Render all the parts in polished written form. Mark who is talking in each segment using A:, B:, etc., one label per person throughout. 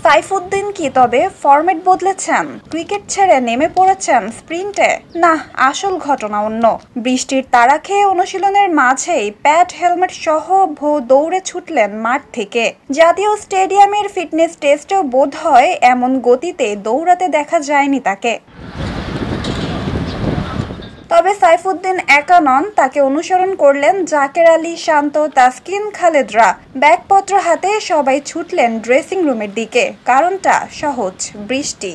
A: সাইফুদ্দিন কি তবে format বদলেছেন? Cricket ছেড়ে নেমে পড়েছেন স্প্রিন্টে? না, আসল ঘটনা অন্য। বৃষ্টির তাড়া খেয়ে অনুশীলনের মাঝেই প্যাড হেলমেট সহ দৌড়ে ছুটলেন মাঠ থেকে। জাতীয় স্টেডিয়ামের ফিটনেস টেস্টেও বোধহয় এমন গতিতে দৌড়াতে দেখা যায়নি তাকে। তবে সাইফুদ্দিন একা নন, তাকে অনুসরণ করলেন জাকের আলী, শান্ত, তাসকিন, খালেদরা। ব্যাগপত্র হাতে সবাই ছুটলেন ড্রেসিং রুমের দিকে। কারণটা সহজ, বৃষ্টি।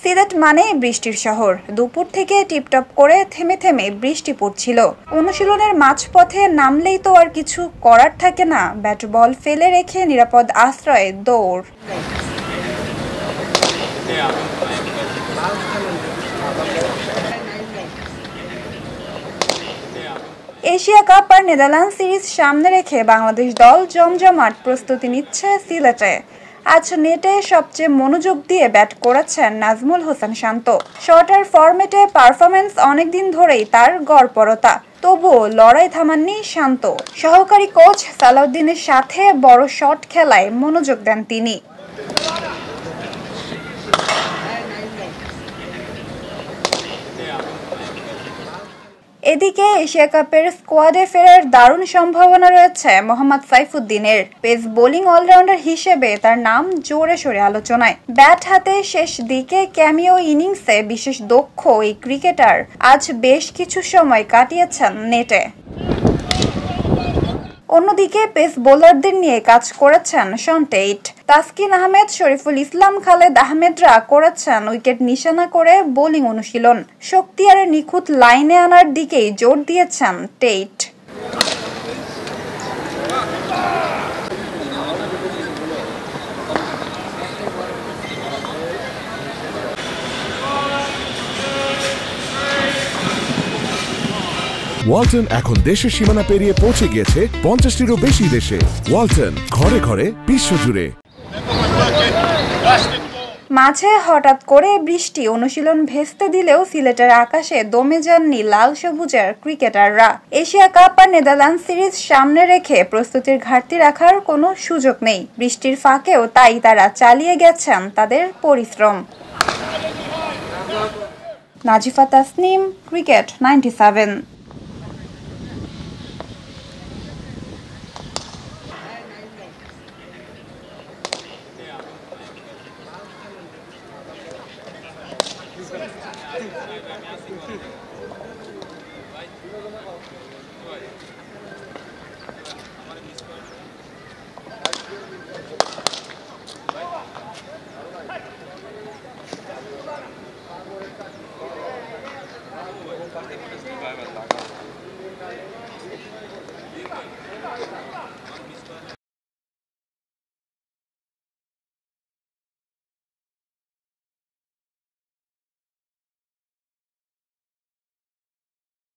A: সিলেট মানেই বৃষ্টির শহর। দুপুর থেকে টিপটপ করে থেমে থেমে বৃষ্টি পড়ছিল। অনুশীলনের মাঝপথে নামলেই তো আর কিছু করার থাকে না, ব্যাট বল ফেলে রেখে নিরাপদ আশ্রয়ে দৌড়। এশিয়া কাপ আর নেদারল্যান্ডস সিরিজ সামনে রেখে বাংলাদেশ দল জমজমাট প্রস্তুতি নিচ্ছে সিলেটে। আজ নেটে সবচেয়ে মনোযোগ দিয়ে ব্যাট করেছেন নাজমুল হোসেন শান্ত। শর্টার ফরম্যাটে পারফরম্যান্স অনেকদিন ধরেই তার গড়পড়তা। তবুও লড়াই থামাননি শান্ত। সহকারী কোচ সালাউদ্দিনের সাথে বড় শট খেলায় মনোযোগ দেন তিনি। এদিকে এশিয়া কাপের স্কোয়াডে ফেরার দারুণ সম্ভাবনা রয়েছে মোহাম্মদ সাইফুদ্দিনের। পেস বোলিং অলরাউন্ডার হিসেবে তার নাম জোরে সোরে আলোচনায়। ব্যাট হাতে শেষ দিকে ক্যামিও ইনিংসে বিশেষ দক্ষ এই ক্রিকেটার আজ বেশ কিছু সময় কাটিয়েছেন নেটে। অন্যদিকে পেস বোলারদের নিয়ে কাজ করেছেন শন টেইট। তাসকিন আহমেদ, শরীফুল ইসলাম, খালেদ আহমেদরা করেছেন উইকেট নিশানা করে বোলিং অনুশীলন। শক্তিয়ারের নিখুঁত লাইনে আনার দিকেই জোর দিয়েছেন টেইট।
B: ওয়ালটন এখন দেশের সীমানা পেরিয়ে পৌঁছে গিয়েছে 50টিরও বেশি দেশে। ওয়ালটন, ঘরে ঘরে বিশ্বজুড়ে।
A: মাঝে হঠাৎ করে বৃষ্টি অনুশীলন ভেস্তে দিলেও সিলেটের আকাশে দমে যাননি লাল সবুজের ক্রিকেটাররা। এশিয়া কাপ আর নেদারল্যান্ডস সিরিজ সামনে রেখে প্রস্তুতির ঘাটতি রাখার কোনো সুযোগ নেই। বৃষ্টির ফাঁকেও তাই তারা চালিয়ে গেছেন তাদের পরিশ্রম। নাজিফা তাসনিম, ক্রিকেট 97।